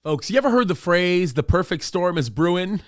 Folks, you ever heard the phrase, the perfect storm is brewing?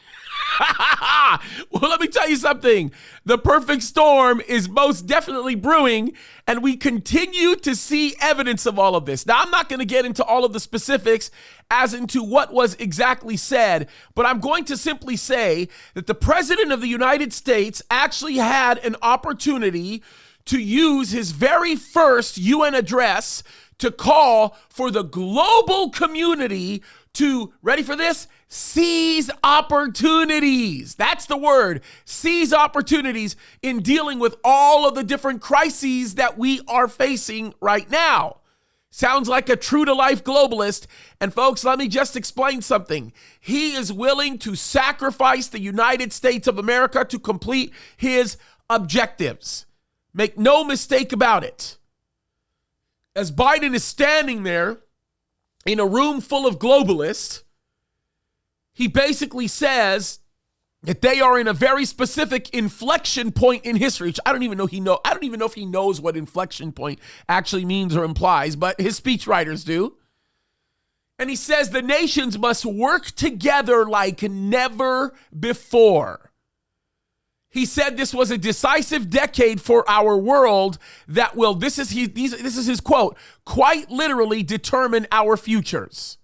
Well, let me tell you something. The perfect storm is most definitely brewing, and we continue to see evidence of all of this. Now, I'm not going to get into all of the specifics as into what was exactly said, but I'm going to simply say that the President of the United States actually had an opportunity to use his very first UN address to call for the global community to, ready for this, seize opportunities. That's the word, seize opportunities in dealing with all of the different crises that we are facing right now. Sounds like a true-to-life globalist. And folks, let me just explain something. He is willing to sacrifice the United States of America to complete his objectives. Make no mistake about it. As Biden is standing there in a room full of globalists, he basically says that they are in a very specific inflection point in history, which I don't even know if he knows what inflection point actually means or implies, but his speechwriters do. And he says the nations must work together like never before. He said this was a decisive decade for our world that will, this is his quote, quite literally determine our futures.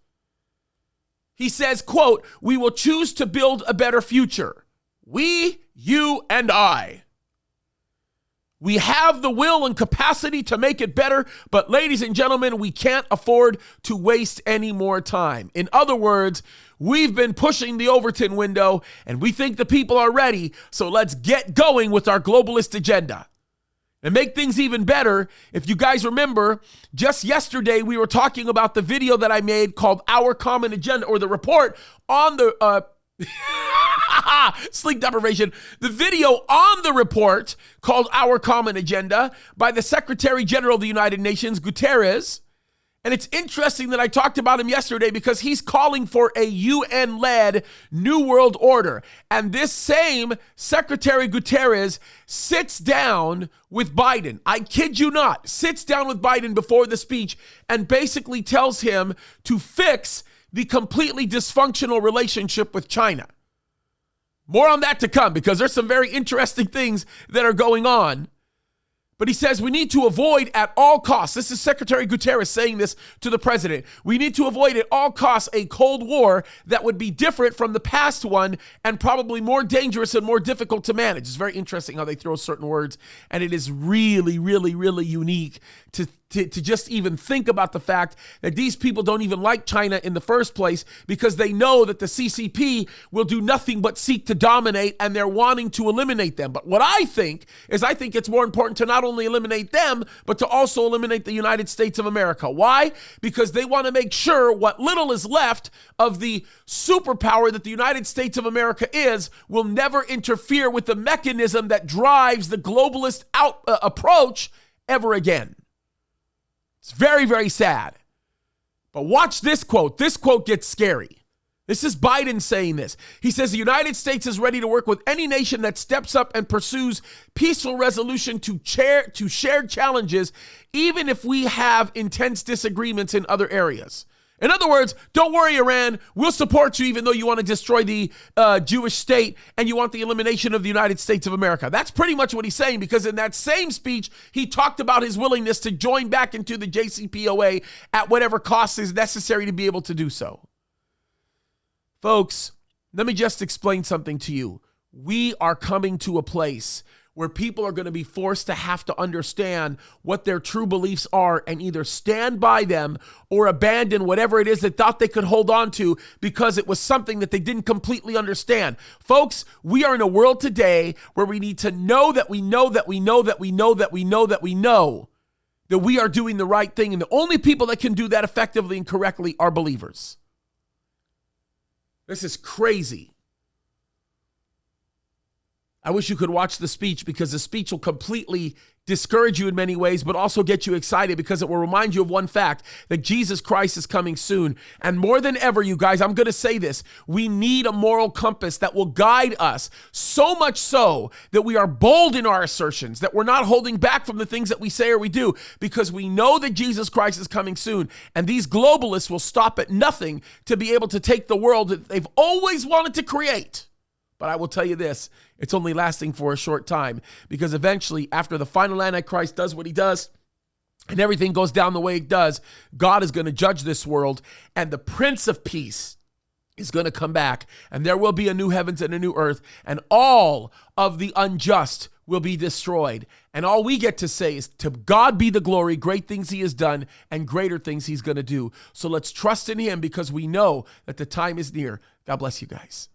He says, quote, we will choose to build a better future. We, you, and I. We have the will and capacity to make it better, but ladies and gentlemen, we can't afford to waste any more time. In other words, we've been pushing the Overton window and we think the people are ready, so let's get going with our globalist agenda. And make things even better, if you guys remember, just yesterday we were talking about the video that I made called Our Common Agenda, or the report on the sleep deprivation, the video on the report called Our Common Agenda by the Secretary General of the United Nations, Guterres. And it's interesting that I talked about him yesterday because he's calling for a UN-led New World Order. And this same Secretary Guterres sits down with Biden. I kid you not, sits down with Biden before the speech and basically tells him to fix the completely dysfunctional relationship with China. More on that to come because there's some very interesting things that are going on. But he says we need to avoid at all costs. This is Secretary Guterres saying this to the president. We need to avoid at all costs a Cold War that would be different from the past one and probably more dangerous and more difficult to manage. It's very interesting how they throw certain words, and it is really, really, really unique to just even think about the fact that these people don't even like China in the first place because they know that the CCP will do nothing but seek to dominate, and they're wanting to eliminate them. But what I think is it's more important to not only eliminate them, but to also eliminate the United States of America. Why? Because they want to make sure what little is left of the superpower that the United States of America is will never interfere with the mechanism that drives the globalist approach ever again. It's very, very sad. But watch this quote. This quote gets scary. This is Biden saying this. He says the United States is ready to work with any nation that steps up and pursues peaceful resolution to shared challenges, even if we have intense disagreements in other areas. In other words, don't worry, Iran. We'll support you even though you want to destroy the Jewish state and you want the elimination of the United States of America. That's pretty much what he's saying, because in that same speech, he talked about his willingness to join back into the JCPOA at whatever cost is necessary to be able to do so. Folks, let me just explain something to you. We are coming to a place where people are going to be forced to have to understand what their true beliefs are and either stand by them or abandon whatever it is they thought they could hold on to because it was something that they didn't completely understand. Folks, we are in a world today where we need to know that we know that we know that we know that we know that we know that we are doing the right thing. And the only people that can do that effectively and correctly are believers. This is crazy. I wish you could watch the speech because the speech will completely discourage you in many ways, but also get you excited because it will remind you of one fact, that Jesus Christ is coming soon. And more than ever, you guys, I'm going to say this, we need a moral compass that will guide us, so much so that we are bold in our assertions, that we're not holding back from the things that we say or we do, because we know that Jesus Christ is coming soon. And these globalists will stop at nothing to be able to take the world that they've always wanted to create. But I will tell you this, it's only lasting for a short time, because eventually, after the final Antichrist does what he does, and everything goes down the way it does, God is going to judge this world, and the Prince of Peace is going to come back, and there will be a new heavens and a new earth, and all of the unjust will be destroyed. And all we get to say is, to God be the glory, great things he has done, and greater things he's going to do. So let's trust in him, because we know that the time is near. God bless you guys.